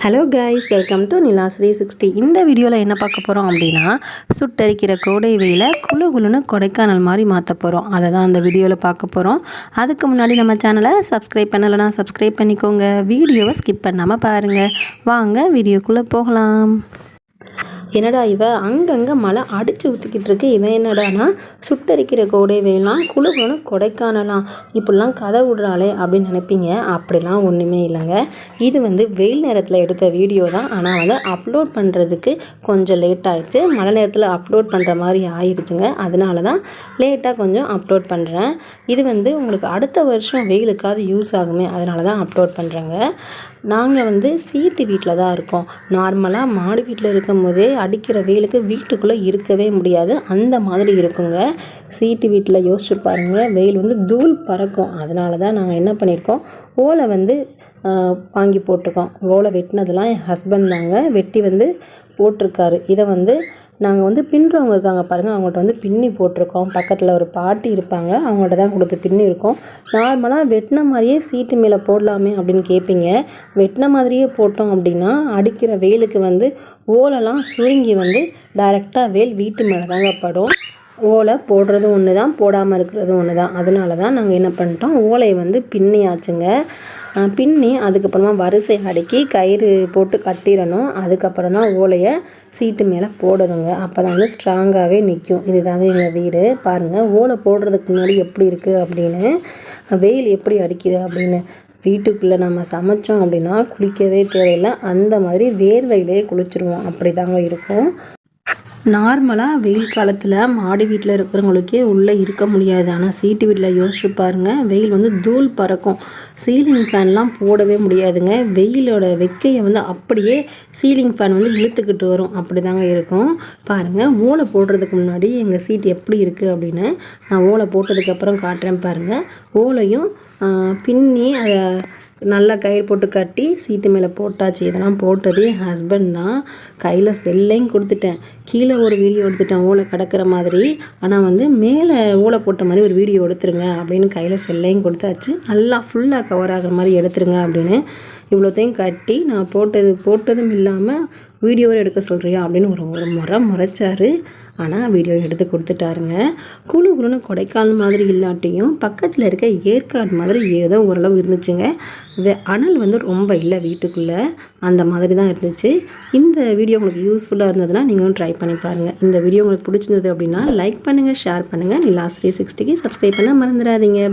Hello guys, welcome to Nila's 360. இந்த வீடியோவில் என்ன பார்க்க போகிறோம் அப்படின்னா, சுட்டரிக்கிற கோடை வெயிலை குளு குளுன்னு கொடைக்கானல் மாதிரி மாற்ற போகிறோம். அதை தான் அந்த வீடியோவில் பார்க்க போகிறோம். அதுக்கு முன்னாடி நம்ம சேனலை சப்ஸ்கிரைப் பண்ணலைன்னா சப்ஸ்கிரைப் பண்ணிக்கோங்க. வீடியோவை ஸ்கிப் பண்ணாமல் பாருங்கள். வாங்க வீடியோக்குள்ளே போகலாம். என்னடா அங்கங்கே மழை அடித்து ஊற்றிக்கிட்டு இருக்கு, இவன் என்னடானா சுட்டரிக்கிற கோடை வெயிலாம் குளுகுன்னு கொடைக்கானலாம் இப்படிலாம் கதை விடுறாளே அப்படின்னு நினைப்பீங்க. அப்படிலாம் ஒன்றுமே இல்லைங்க. இது வெயில் நேரத்தில் எடுத்த வீடியோ தான். ஆனால் அப்லோட் பண்ணுறதுக்கு கொஞ்சம் லேட் ஆகிடுச்சு. மழை நேரத்தில் அப்லோட் பண்ணுற மாதிரி ஆயிடுச்சுங்க. அதனால தான் லேட்டாக கொஞ்சம் அப்லோட் பண்ணுறேன். இது உங்களுக்கு அடுத்த வருஷம் வெயிலுக்காவது யூஸ் ஆகுமே, அதனால தான் அப்லோட் பண்ணுறேங்க. நாங்கள் சீட்டு வீட்டில் தான் இருக்கோம். நார்மலாக மாடு வீட்டில் இருக்கும் போதே அடிக்கிற வெயிலுக்கு வீட்டுக்குள்ளே இருக்கவே முடியாது, அந்த மாதிரி இருக்குங்க. சீட்டு வீட்டில் யோசிச்சு பாருங்கள், வெயில் தூள் பறக்கும். அதனால தான் நாங்கள் என்ன பண்ணியிருக்கோம், ஓலை வாங்கி போட்டிருக்கோம். ஓலை வெட்டினதெல்லாம் என் ஹஸ்பண்ட் தாங்க வெட்டி போட்டிருக்காரு. இதை நாங்கள் பின்னுறவங்க இருக்காங்க பாருங்கள், அவங்கள்ட்ட பின்னி போட்டிருக்கோம். பக்கத்தில் ஒரு பாட்டி இருப்பாங்க, அவங்கள்ட்ட தான் கொடுத்து பின்னி இருக்கோம். நார்மலாக வெட்டின மாதிரியே சீட்டு மேலே போடலாமே அப்படின்னு கேட்பீங்க. வெட்டின மாதிரியே போட்டோம் அப்படின்னா அடிக்கிற வெயிலுக்கு ஓலைலாம் சுருங்கி டைரெக்டாக வெயில் வீட்டு மேலே தாங்க படும். ஓலை போடுறது ஒன்று தான், போடாமல் இருக்கிறது ஒன்று தான். அதனால தான் நாங்கள் என்ன பண்ணிட்டோம், ஓலையை பின்னியாச்சுங்க. பின்னி அதுக்கப்புறமா வரிசை அடுக்கி கயிறு போட்டு கட்டிடணும். அதுக்கப்புறம் தான் ஓலையை சீட்டு மேலே போடணுங்க. அப்போ தான் ஸ்ட்ராங்காகவே நிற்கும். இதுதாங்க எங்கள் வீடு. பாருங்கள், ஓலை போடுறதுக்கு முன்னாடி எப்படி இருக்குது அப்படின்னு, வெயில் எப்படி அடிக்குது அப்படின்னு. வீட்டுக்குள்ளே நம்ம சமைச்சோம் அப்படின்னா குளிக்கவே தேவையில்லை, அந்த மாதிரி வேர்வையிலே குளிச்சுருவோம். அப்படி தாங்க இருக்கும். நார்மலாக வெயில் காலத்தில் மாடி வீட்டில் இருக்கிறவங்களுக்கே உள்ளே இருக்க முடியாது. ஆனால் சீட்டு வீட்டில் யோசிச்சு பாருங்கள், வெயில் தூள் பறக்கும். சீலிங் ஃபேன்லாம் போடவே முடியாதுங்க. வெயிலோட வெக்கையை அப்படியே சீலிங் ஃபேன் இழுத்துக்கிட்டு வரும். அப்படி தாங்க இருக்கும். பாருங்கள், ஓலை போடுறதுக்கு முன்னாடி எங்கள் சீட் எப்படி இருக்குது அப்படின்னு நான் ஓலை போட்டதுக்கப்புறம் காட்டுறேன் பாருங்கள். ஓலையும் பின்னி அதை நல்லா கயிறு போட்டு கட்டி சீட்டு மேலே போட்டாச்சு. இதெல்லாம் போட்டது என் ஹஸ்பண்ட் தான். கையில் செல்லையும் கொடுத்துட்டேன், கீழே ஒரு வீடியோ எடுத்துட்டேன் ஓலை கிடக்கிற மாதிரி. ஆனால் மேலே ஓலை போட்ட மாதிரி ஒரு வீடியோ எடுத்துருங்க அப்படின்னு கையில் செல்லையும் கொடுத்தாச்சு. நல்லா ஃபுல்லாக கவர் ஆகிற மாதிரி எடுத்துருங்க அப்படின்னு இவ்வளோத்தையும் கட்டி நான் போட்டதும் இல்லாமல் வீடியோவை எடுக்க சொல்கிறியா அப்படின்னு ஒரு முறை முறைச்சாரு. ஆனால் வீடியோ எடுத்து கொடுத்துட்டாருங்க. குளுன்னு கொடைக்கானல் மாதிரி இல்லாட்டியும் பக்கத்தில் இருக்க ஏற்காடு மாதிரி ஏதோ ஓரளவு இருந்துச்சுங்க. அனல் ரொம்ப இல்லை வீட்டுக்குள்ளே, அந்த மாதிரி தான் இருந்துச்சு. இந்த வீடியோ உங்களுக்கு யூஸ்ஃபுல்லாக இருந்ததுன்னா நீங்களும் ட்ரை பண்ணி பாருங்கள். இந்த வீடியோ உங்களுக்கு பிடிச்சிருந்தது அப்படின்னா லைக் பண்ணுங்கள், ஷேர் பண்ணுங்கள். நிலாஸ் 360க்கு சப்ஸ்கிரைப் பண்ண மறந்துடாதீங்க.